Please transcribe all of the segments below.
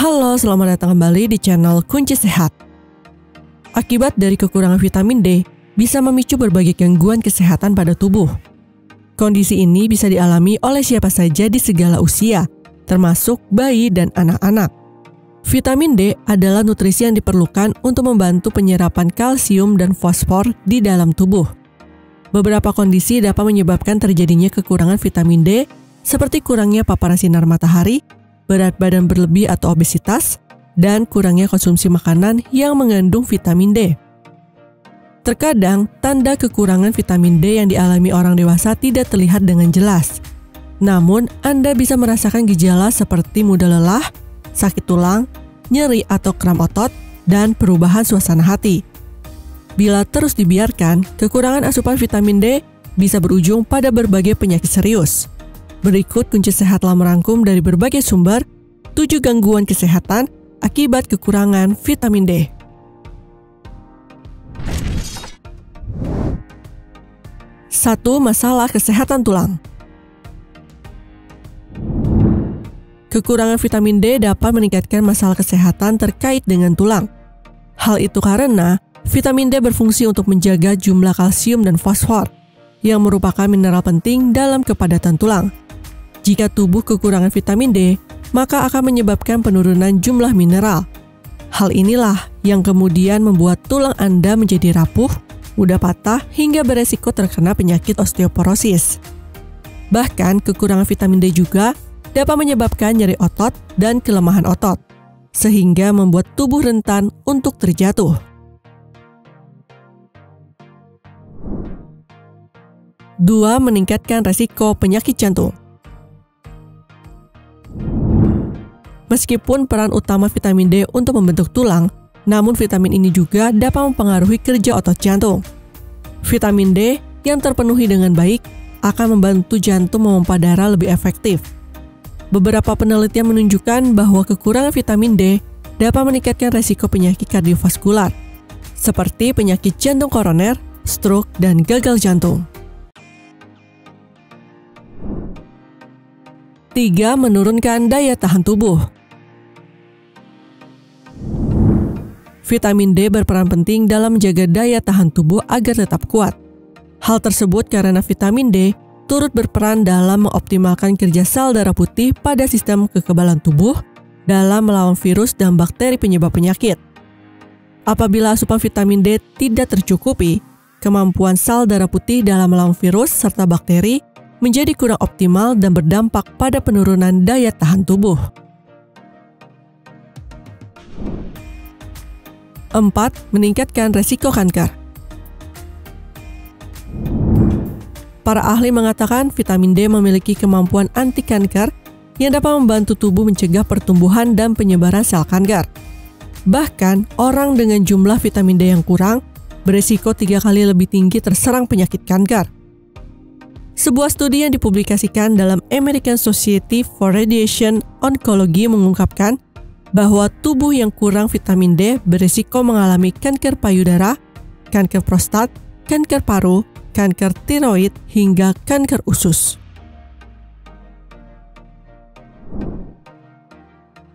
Halo, selamat datang kembali di channel Kunci Sehat. Akibat dari kekurangan vitamin D bisa memicu berbagai gangguan kesehatan pada tubuh. Kondisi ini bisa dialami oleh siapa saja di segala usia, termasuk bayi dan anak-anak. Vitamin D adalah nutrisi yang diperlukan untuk membantu penyerapan kalsium dan fosfor di dalam tubuh. Beberapa kondisi dapat menyebabkan terjadinya kekurangan vitamin D, seperti kurangnya paparan sinar matahari, berat badan berlebih atau obesitas, dan kurangnya konsumsi makanan yang mengandung vitamin D. Terkadang, tanda kekurangan vitamin D yang dialami orang dewasa tidak terlihat dengan jelas. Namun, Anda bisa merasakan gejala seperti mudah lelah, sakit tulang, nyeri atau kram otot, dan perubahan suasana hati. Bila terus dibiarkan, kekurangan asupan vitamin D bisa berujung pada berbagai penyakit serius. Berikut kunci sehat telah merangkum dari berbagai sumber 7 gangguan kesehatan akibat kekurangan vitamin D. Satu, masalah kesehatan tulang. Kekurangan vitamin D dapat meningkatkan masalah kesehatan terkait dengan tulang. Hal itu karena vitamin D berfungsi untuk menjaga jumlah kalsium dan fosfor, yang merupakan mineral penting dalam kepadatan tulang. Jika tubuh kekurangan vitamin D, maka akan menyebabkan penurunan jumlah mineral. Hal inilah yang kemudian membuat tulang Anda menjadi rapuh, mudah patah, hingga beresiko terkena penyakit osteoporosis. Bahkan, kekurangan vitamin D juga dapat menyebabkan nyeri otot dan kelemahan otot, sehingga membuat tubuh rentan untuk terjatuh. 2. Meningkatkan resiko penyakit jantung. Meskipun peran utama vitamin D untuk membentuk tulang, namun vitamin ini juga dapat mempengaruhi kerja otot jantung. Vitamin D yang terpenuhi dengan baik akan membantu jantung memompa darah lebih efektif. Beberapa penelitian menunjukkan bahwa kekurangan vitamin D dapat meningkatkan resiko penyakit kardiovaskular, seperti penyakit jantung koroner, stroke, dan gagal jantung. 3. Menurunkan daya tahan tubuh. Vitamin D berperan penting dalam menjaga daya tahan tubuh agar tetap kuat. Hal tersebut karena vitamin D turut berperan dalam mengoptimalkan kerja sel darah putih pada sistem kekebalan tubuh dalam melawan virus dan bakteri penyebab penyakit. Apabila asupan vitamin D tidak tercukupi, kemampuan sel darah putih dalam melawan virus serta bakteri menjadi kurang optimal dan berdampak pada penurunan daya tahan tubuh. 4. Meningkatkan resiko kanker. Para ahli mengatakan vitamin D memiliki kemampuan anti kanker yang dapat membantu tubuh mencegah pertumbuhan dan penyebaran sel kanker. Bahkan, orang dengan jumlah vitamin D yang kurang beresiko 3 kali lebih tinggi terserang penyakit kanker. Sebuah studi yang dipublikasikan dalam American Society for Radiation Oncology mengungkapkan bahwa tubuh yang kurang vitamin D berisiko mengalami kanker payudara, kanker prostat, kanker paru, kanker tiroid, hingga kanker usus.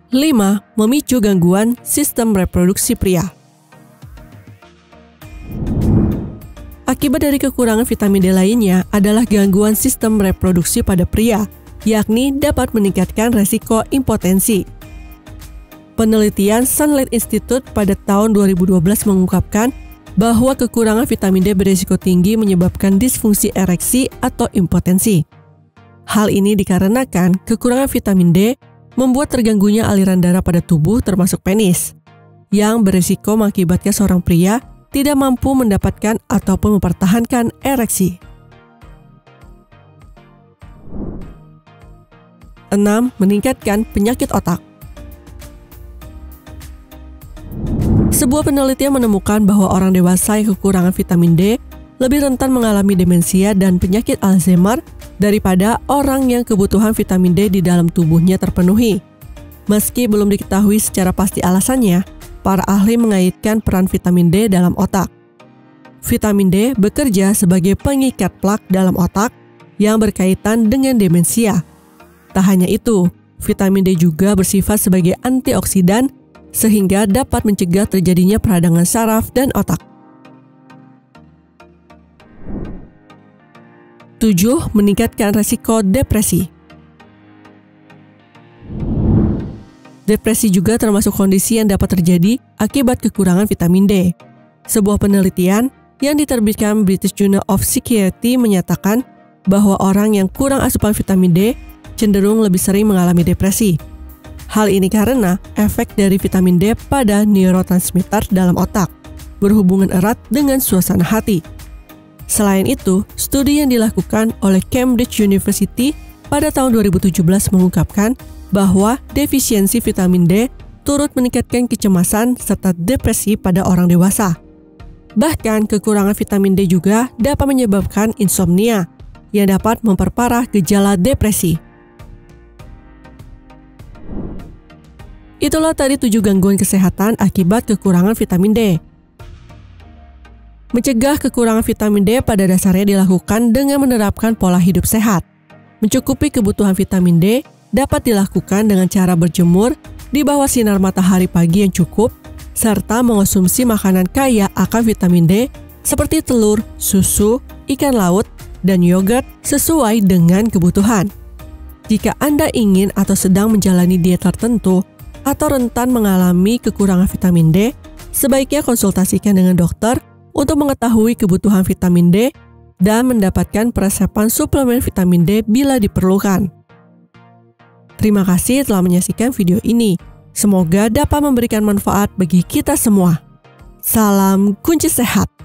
5. Memicu gangguan sistem reproduksi pria. Akibat dari kekurangan vitamin D lainnya adalah gangguan sistem reproduksi pada pria, yakni dapat meningkatkan resiko impotensi. Penelitian Sunlight Institute pada tahun 2012 mengungkapkan bahwa kekurangan vitamin D berisiko tinggi menyebabkan disfungsi ereksi atau impotensi. Hal ini dikarenakan kekurangan vitamin D membuat terganggunya aliran darah pada tubuh termasuk penis, yang berisiko mengakibatkan seorang pria tidak mampu mendapatkan ataupun mempertahankan ereksi. 6. Meningkatkan penyakit otak. Sebuah penelitian menemukan bahwa orang dewasa yang kekurangan vitamin D lebih rentan mengalami demensia dan penyakit Alzheimer daripada orang yang kebutuhan vitamin D di dalam tubuhnya terpenuhi. Meski belum diketahui secara pasti alasannya, para ahli mengaitkan peran vitamin D dalam otak. Vitamin D bekerja sebagai pengikat plak dalam otak yang berkaitan dengan demensia. Tak hanya itu, Vitamin D juga bersifat sebagai antioksidan sehingga dapat mencegah terjadinya peradangan saraf dan otak. 7. Meningkatkan resiko depresi. Depresi juga termasuk kondisi yang dapat terjadi akibat kekurangan vitamin D. Sebuah penelitian yang diterbitkan British Journal of Psychiatry menyatakan bahwa orang yang kurang asupan vitamin D cenderung lebih sering mengalami depresi. Hal ini karena efek dari vitamin D pada neurotransmitter dalam otak berhubungan erat dengan suasana hati. Selain itu, studi yang dilakukan oleh Cambridge University pada tahun 2017 mengungkapkan bahwa defisiensi vitamin D turut meningkatkan kecemasan serta depresi pada orang dewasa. Bahkan, kekurangan vitamin D juga dapat menyebabkan insomnia yang dapat memperparah gejala depresi. Itulah tadi 7 gangguan kesehatan akibat kekurangan vitamin D. Mencegah kekurangan vitamin D pada dasarnya dilakukan dengan menerapkan pola hidup sehat. Mencukupi kebutuhan vitamin D dapat dilakukan dengan cara berjemur di bawah sinar matahari pagi yang cukup, serta mengonsumsi makanan kaya akan vitamin D seperti telur, susu, ikan laut, dan yogurt sesuai dengan kebutuhan. Jika Anda ingin atau sedang menjalani diet tertentu, atau rentan mengalami kekurangan vitamin D, sebaiknya konsultasikan dengan dokter untuk mengetahui kebutuhan vitamin D dan mendapatkan peresepan suplemen vitamin D bila diperlukan. Terima kasih telah menyaksikan video ini. Semoga dapat memberikan manfaat bagi kita semua. Salam kunci sehat.